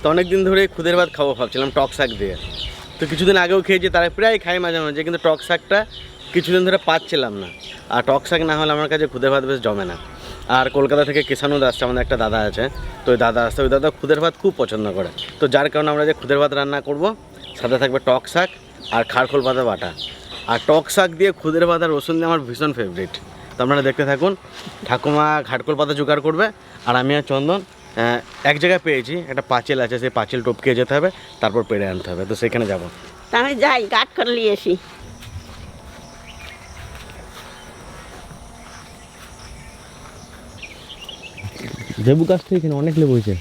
তো অনেক দিন ধরে খুদের ভাত খাবো ভাবছিলাম টক শাক দিয়ে। তো কিছুদিন আগেও খেয়েছি, তারা প্রায় খাই মাঝে মাঝে, কিন্তু টক শাকটা কিছুদিন ধরে পাচ্ছিলাম না। আর টক শাক না হলে আমার কাছে খুদের ভাত বেশ জমে না। আর কলকাতা থেকে কিষানুদ আসছে, আমাদের একটা দাদা আছে, তো ওই দাদা আসছে, ওই দাদা খুদের ভাত খুব পছন্দ করে। তো যার কারণে আমরা যে খুদের ভাত রান্না করব, সাথে থাকবে টক শাক আর খারখোল পাতা বাটা। আর টক শাক দিয়ে খুদের ভাত আর রসুন দিয়ে আমার ভীষণ ফেভারিট। তো আপনারা দেখতে থাকুন। ঠাকুমা খারখোল পাতা জোগাড় করবে, আর আমি আর চন্দন এক জায়গায় পেয়েছি, একটা পাঁচিল আছে, সেই পাঁচিল টপকে যেতে হবে, তারপর পেড়ে আনতে হবে। তো সেখানে যাবো। আমি যাই গাছ করে নিয়ে আসি। লেবু গাছ থেকে এখানে অনেক লেবু হয়েছে।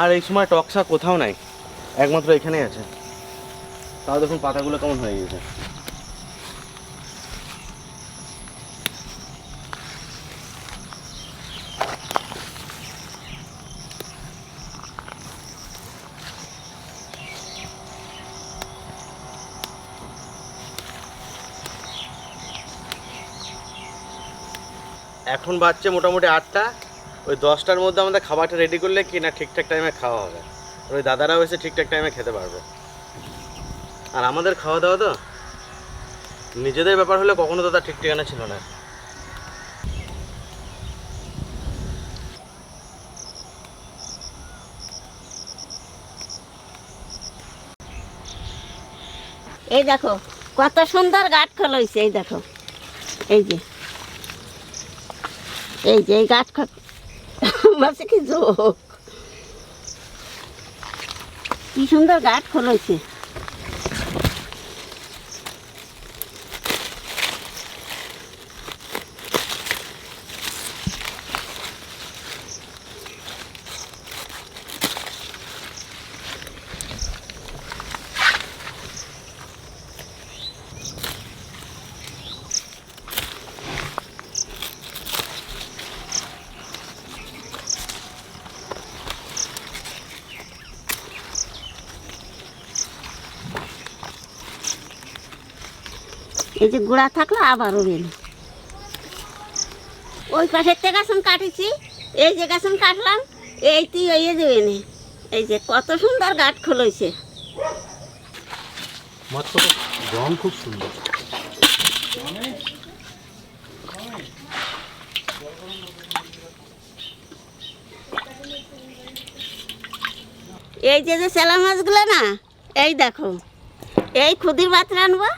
আর এই সময় টক শাক কোথাও নাই, একমাত্র এখানেই আছে। তাও দেখুন পাতাগুলো কেমন হয়ে গেছে। এখন বাজছে মোটামুটি 8টা। ওই 10টার মধ্যে আমাদের খাবারটা রেডি করলে কি না ঠিকঠাক টাইমে খাওয়া হবে, আর ওই দাদারাও এসে ঠিকঠাক টাইমে খেতে পারবে। আর আমাদের খাওয়া দাওয়া তো নিজেদের ব্যাপার হলে কখনো তো তার ঠিক ঠিকানা ছিল না। এই দেখো কত সুন্দর গাছ খোল হয়েছে। এই দেখো, এই যে এই গাছ বলছে কি যোগ, কি সুন্দর গাছ খোল হয়েছে। এই যে গোড়া থাকলো আবার ওবেন। ওই পাশের থেকে গাছন কাটেছি, এই যে গাছন কাটলাম, এই তুই ওইয়ে দেবেন। এই যে কত সুন্দর গাছ খোলইছে। রং খুব সুন্দর। এই যে চেলা মাছগুলো না, এই দেখো, এই খুদির ভাত রানবো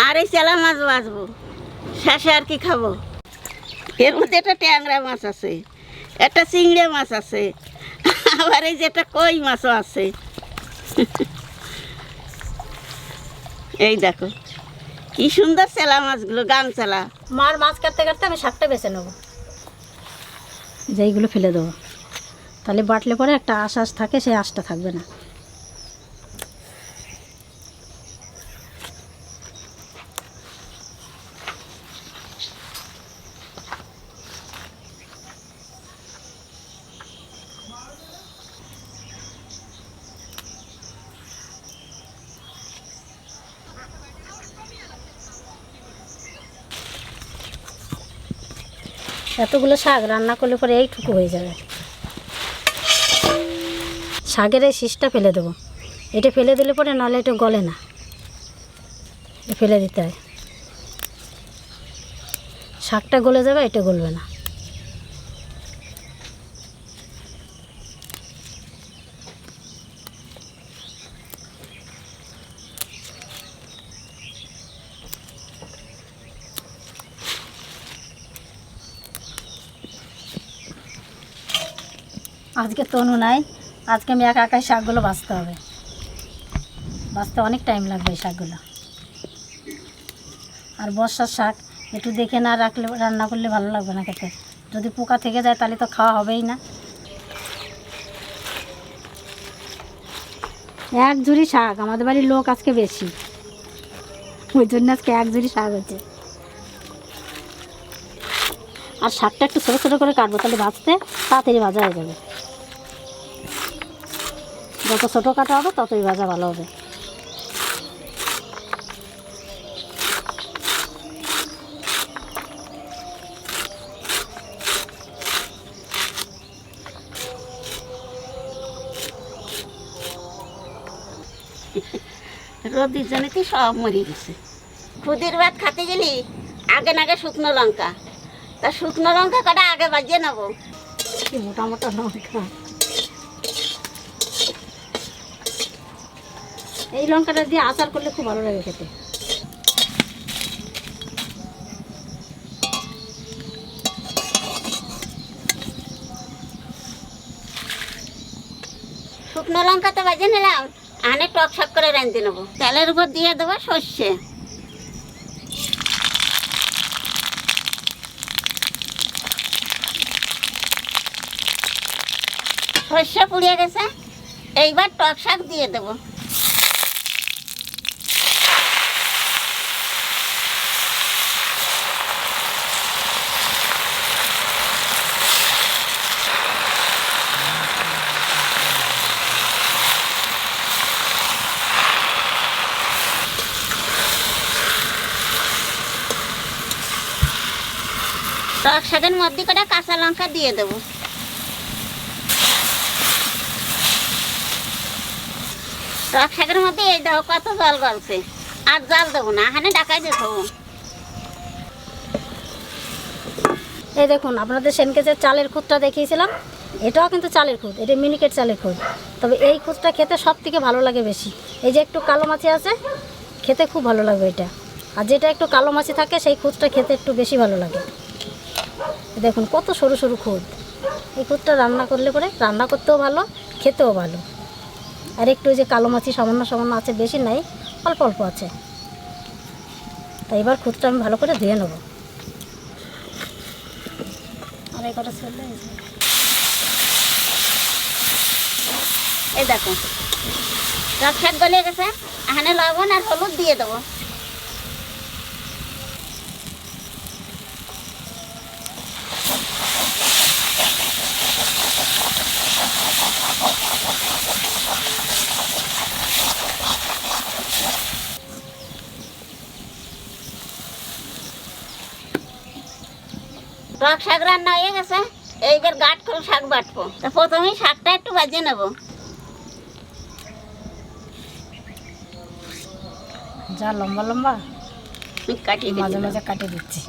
আর এই চেলা মাছ বাঁচবো, শেষে আর কি খাবো। এর মধ্যে একটা ট্যাংরা মাছ আছে, একটা চিংড়ি মাছ আছে, আবার এই যে একটা কই মাছও আছে। এই দেখো কি সুন্দর চেলা মাছগুলো, গান চেলা। মার মাছ কাটতে কাটতে আমি শাকটা বেছে নেবো, যেইগুলো ফেলে দেবো, তাহলে বাটলে পরে একটা আঁশ থাকে, সেই আঁশটা থাকবে না। এতগুলো শাক রান্না করলে পরে এইটুকু হয়ে যাবে। শাকের এই শীষটা ফেলে দেবো, এটা ফেলে দিলে পরে নাহলে এটা গলে না, ফেলে দিতে হয়। শাকটা গলে যাবে, এটা গলবে না। আজকে তনু নাই, আজকে আমি একা একাই শাকগুলো ভাজতে হবে। ভাজতে অনেক টাইম লাগবে এই শাকগুলো। আর বর্ষার শাক একটু দেখে না রাখলে, রান্না করলে ভালো লাগবে না খেতে। যদি পোকা থেকে যায় তাহলে তো খাওয়া হবেই না। এক ঝুড়ি শাক, আমাদের বাড়ির লোক আজকে বেশি, ওই জন্য আজকে এক ঝুড়ি শাক হচ্ছে। আর শাকটা একটু ছোটো ছোটো করে কাটবো, তাহলে ভাজতে তাড়াতাড়ি ভাজা হয়ে যাবে। যত ছোটো কাটা হবে ততই ভাজা ভালো হবে। রোদির জন্যতে সব মরে গেছে। খুদের ভাত খাতে গেলি আগে নাগে শুকনো লঙ্কা, তা শুকনো লঙ্কা কটা আগে বাজিয়ে নেবো। কি মোটা মোটা লঙ্কা, এই লঙ্কাটা দিয়ে আচার করলে খুব ভালো লাগে খেতে। শুকনো লঙ্কা তো বাজিয়ে নিলাম, আনে টক শাক করে রাঁধতে নেবো। তেলের উপর দিয়ে দেবো সর্ষে, সর্ষে পুড়িয়ে গেছে, এইবার টক শাক দিয়ে দেবো। টক শাকের মধ্যে কটা কাঁচা লঙ্কা দিয়ে দেবো। টক শাকের মধ্যে এই দেখো কত জল গলছে, আর জল দেবো না, এখানে ডাকাই দিয়ে দেবো। এই দেখুন, আপনাদের সেনকে যে চালের খুদটা দেখিয়েছিলাম, এটাও কিন্তু চালের খুদ, এটা মিনিকেট চালের খুদ। তবে এই খুদটা খেতে সব থেকে ভালো লাগে বেশি। এই যে একটু কালো মাছি আছে, খেতে খুব ভালো লাগবে এটা। আর যেটা একটু কালো মাছি থাকে সেই খুদটা খেতে একটু বেশি ভালো লাগে। দেখুন কত সরু সরু খুদ। এই খুদটা রান্না করলে পরে রান্না করতেও ভালো, খেতেও ভালো। আর একটু যে কালো মাছি সামান্য সামান্য আছে, বেশি নাই, অল্প অল্প আছে। তাই এবার খুদটা আমি ভালো করে ধুয়ে নেব। আর এই কটা ছেলে এই দেখো টক শাক গলে গেছে, এখানে লবণ আর হলুদ দিয়ে দেবো। টক শাক রান্না হয়ে গেছে, এইবার গাঁট করে শাক বাটবো। তা প্রথমেই শাকটা একটু ভাজিয়ে নেবো। যা লম্বা লম্বা কাটিয়ে মাঝে মাঝে কাটে দিচ্ছি।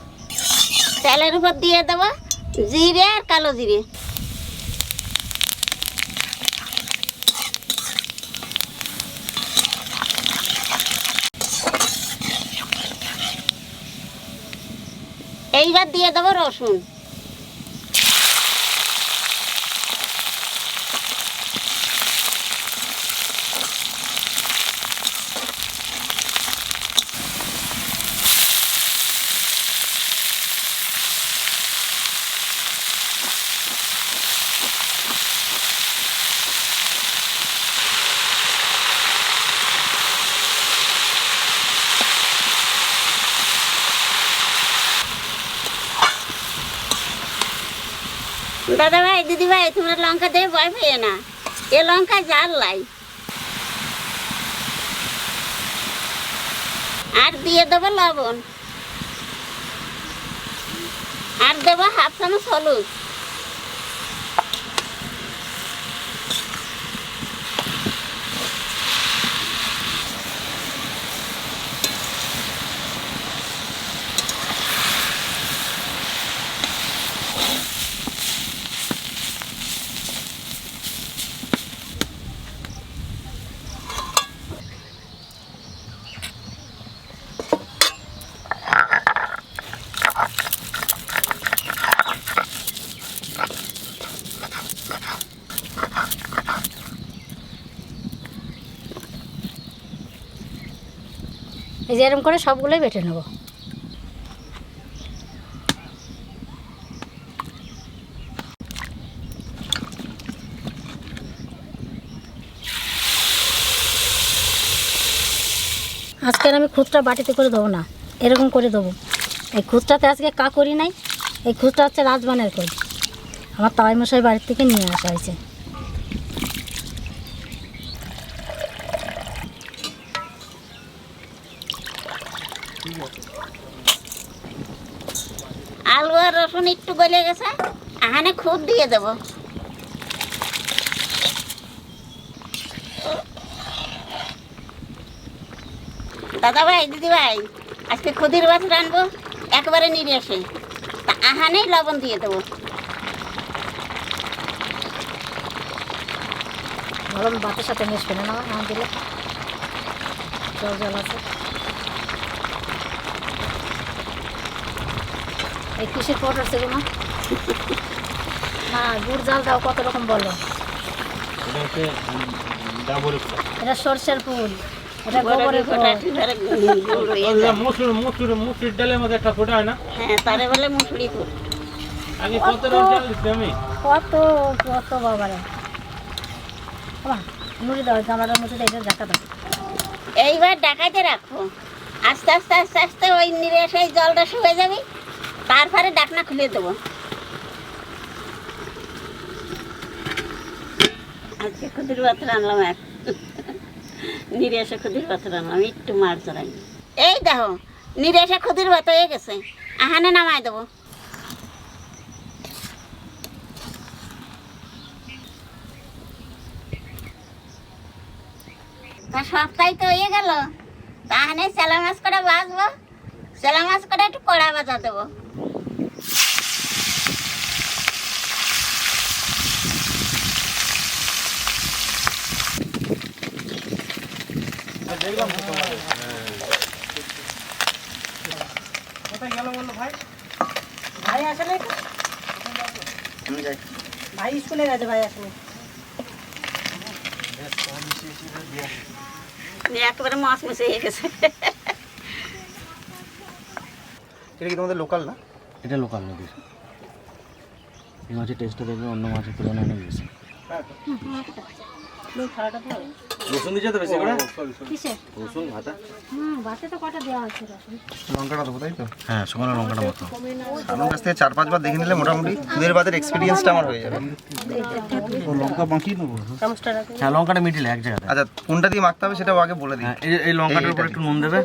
তেলের উপর দিয়ে দেবো জিরে আর কালো জিরে, এইবার দিয়ে দেবো রসুন, দাদা ভাই দিদি ভাই তোমরা লঙ্কা দিয়ে ভয় পেয়ে না, এ লঙ্কা জাল লাই। আর দিয়ে দেবো লবণ, আর দেবো হাফ চামচ হলুদ, এই যে এরকম করে সবগুলোই বেটে নেব। আজকে আর আমি খুদটা বাটিতে করে দেবো না, এরকম করে দেবো। এই খুদটাতে আজকে কাকরি নাই, এই খুদটা হচ্ছে রাজবানের খুদ, আমার তাই মশাই বাড়ির থেকে নিয়ে আসা হয়েছে। আলু আর রসুন একটু গলে গেছে, এখানে খুদ দিয়ে দেবো। দাদা ভাই দিদি ভাই আজকে খুদির মাছ রানবো একবারে নিয়ে আসে তা আহানেই লবণ দিয়ে দেবো। গরম ভাতের সাথে মিশবে না না দিলে জল জল আছে। এই কিসের পাউডার সেগুলো না গুড় জাল দাও কত রকম বলো। এটা সরষের ফুল, এটা গোবরের ফুল। মুসুর ডালের মধ্যে একটা ফোটা হয় না? হ্যাঁ তারে বলে মুসুরি ফুল। আগে কত রকম ডাল দিচ্ছি আমি? কত কত বাবারে মুড়ি দাও গামলার মধ্যে এটা ঢাকা দাও। এইবার ডাকাইতে রাখো, আস্তে আস্তে আস্তে আস্তে ওই নিরে সেই জলটা শুয়ে যাবে, তারপরে ডাকনা খুলে দেবো। আজকে খুদির ভাত রানলাম এক নিরে এসে খুদির ভাত রানলাম, একটু মাছ ধরাই। এই দেখো নিরে এসে খুদির ভাত হয়ে গেছে, আহানে নামাই দেবো। তা সপ্তাহে তো হয়ে গেল, তাহলে চেলা মাছ করে ভাজবো, চেলা মাছ করে একটু কড়া ভাজা দেবো। কোথায় গেল বললো ভাই? ভাই আসলে ভাই স্কুলে গেছে, ভাই আসলে একেবারে মাছ মিশে হয়ে গেছে। এটা কি তোমাদের লোকাল না? এটা লোকাল নদী, এই মাছের টেস্টটা দেখবে অন্য মাছের তুলনায় অনেক বেশি। রসুন দিচ্ছে তো বেশি করে, কিসে রসুন ভাতা। ভাতে তো কটা দেওয়া হচ্ছে রসুন। লঙ্কাটা দেবো তাই তো? হ্যাঁ শুকনো লঙ্কাটা মতো। আমার কাছ থেকে 4-5 বার দেখে নিলে মোটামুটি খুদের ভাতের এক্সপিরিয়েন্সটা আমার হয়ে যাবে। লঙ্কা মাখিয়ে নেবো? হ্যাঁ লঙ্কাটা মিডিলে এক জায়গাতে। আচ্ছা কোনটা দিয়ে মাখতে হবে সেটাও আগে বলে দিই। হ্যাঁ এই লঙ্কাটার উপর একটু নুন দেবে,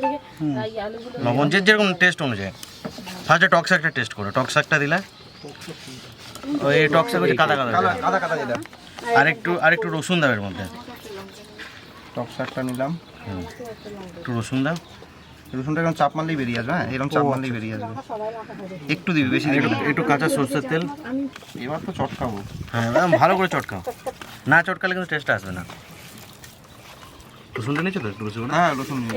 লবণ যেরকম টেস্ট অনুযায়ী। ফার্স্টে টক শাকটা টেস্ট করো, টক শাকটা দিলে ওই টক শাক হচ্ছে কাদা কাদা, কাদা কাদা যেটা। আর একটু রসুন দাও এর মধ্যে। টক শাকটা নিলাম, একটু রসুন দাও, রসুনটা এরকম চাপ মারলেই বেরিয়ে আসবে। হ্যাঁ এরকম চাপ মারলেই বেরিয়ে আসবে। একটু দিবি, বেশি দিবি না। একটু কাঁচা সরষের তেল। এবার তো চটকাবো। হ্যাঁ ভালো করে চটকাও, না চটকালে কিন্তু টেস্ট আসবে না। রসুনটা নিয়েছো তো একটু বেশি করে? হ্যাঁ রসুন নিবি।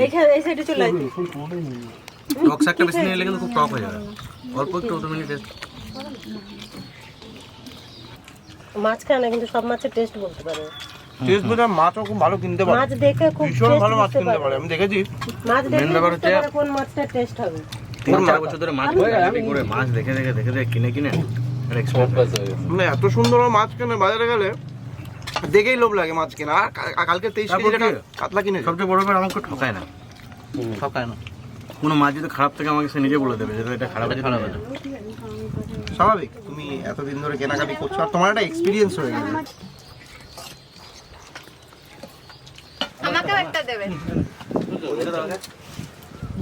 টক শাকটা বেশি নিলে কিন্তু খুব টক হয়ে যাবে, অল্প একটু অটোমেটিক টেস্ট। মাছ খায় না কিন্তু সব মাছের টেস্ট বলতে পারে। টেস্ট বোঝা মাছও খুব ভালো কিনতে পারে, মাছ দেখে খুব ভীষণ taste ভালো মাছ বুঝতে কিনতে পারে, আমি দেখেছি। মাছ দেখে Main ব্যাপার বুঝতে হচ্ছে- পারে কোন মাছটা টেস্ট হবে। 3-4 বছর ধরে মাছ বিক্রি করে, মাছ দেখে কিনে একটা experience হয়ে গেছে। মানে এত সুন্দর মাছ কেনে বাজারে গেলে দেখেই লোভ লাগে মাছ কেনা। আর কালকে 23 তারপর কেজি কি? কাতলা কিনে সবচেয়ে বড় ব্যাপার আমাকে ঠকায় না, ঠকায় না। কোনো মাছ যদি খারাপ থাকে আমাকে সে নিজে বলে দেবে যে এটা খারাপ আছে, খারাপ আছে। স্বাভাবিক, তুমি এতদিন ধরে কেনাকাটি করছো আর তোমার একটা এক্সপিরিয়েন্স হয়ে গেছে। আমাকেও একটা দেবেন।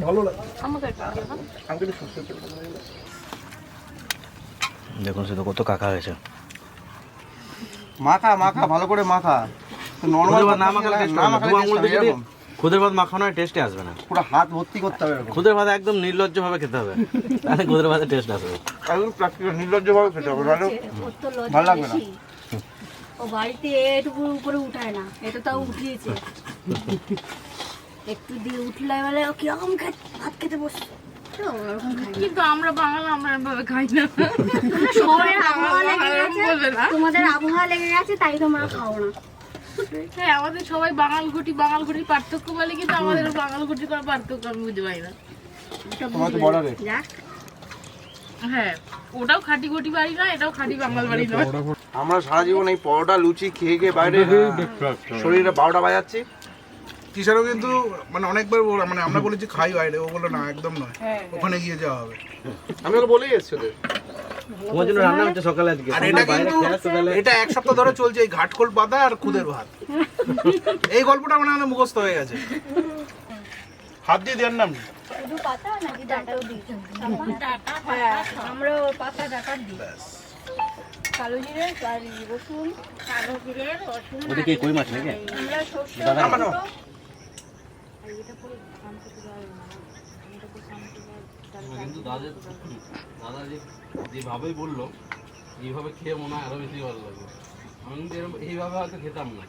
ভালো লাগে। দেখুন সে তো কত কাকা হয়েছে। মাখা মাখা ভালো করে মাখা। নরমাল না মাখালে টেস্ট না মাখালে taste হবে এরকম। খুদের ভাত মাখানো হয় টেস্টে আসবে না। পুরো হাত ভর্তি করতে হবে এরকম। খুদের ভাত একদম নির্লজ্জ ভাবে খেতে হবে, তাহলে খুদের ভাতে টেস্ট আসবে। একদম প্র্যাকটিক্যাল নির্লজ্জ ভাবে খেতে হবে, নাহলে ভালো লাগবে না। ও বাড়িতে এটুকু উপরে উঠায় না, এটা তাও উঠিয়েছে। একটু দিয়ে উঠলে মানে ও কিরকম ভাত খেতে বসছে। কিন্তু আমরা বাঙাল, আমরা এভাবে খাই না। শহরের আবহাওয়া লেগে গেছে, তোমাদের আবহাওয়া লেগে গেছে তাই তোমরা খাও না। হ্যাঁ আমাদের সবাই বাঙাল ঘুটির পার্থক্য বলে, কিন্তু আমাদের বাঙাল ঘুটির কোনো পার্থক্য আমি বুঝতে পারি না। তোমার তো বর্ডারে হ্যাঁ ওটাও খাঁটি ঘুটি বাড়ি না, এটাও খাঁটি বাঙাল বাড়ি না। আমরা সারা জীবন এই পরোটা লুচি খেয়ে খেয়ে বাইরে শরীরে 12টা বাজাচ্ছি। টিচারও কিন্তু মানে অনেকবার মানে আমরা বলেছি খাই বাইরে, ও বললো না একদম নয়, ওখানে গিয়ে যাওয়া হবে। আমি ওকে বলেই এসছি ওদের। তোমার জন্য রান্না হচ্ছে সকালে আজকে। আর এটা কিন্তু এটা 1 সপ্তাহ ধরে চলছে, এই ঘাটখোল পাতা আর খুদের ভাত। এই গল্পটা মানে আমাদের মুখস্থ হয়ে গেছে। হাত দিয়ে দেওয়ার নাম নেই। শুধু পাতা নাকি ডাটাও দিই? আমরা পাতা ডাটা দিই। কালো জিরে আর রসুন, কালো জিরে রসুন ওটা কি কই মাছ নাকি? আমরা সরষে দাদা কিন্তু দাদা যেভাবেই বললো এইভাবে খেয়ে মনে হয় আরো বেশি ভালো লাগবে। আমি কিন্তু এইভাবে হয়তো খেতাম না।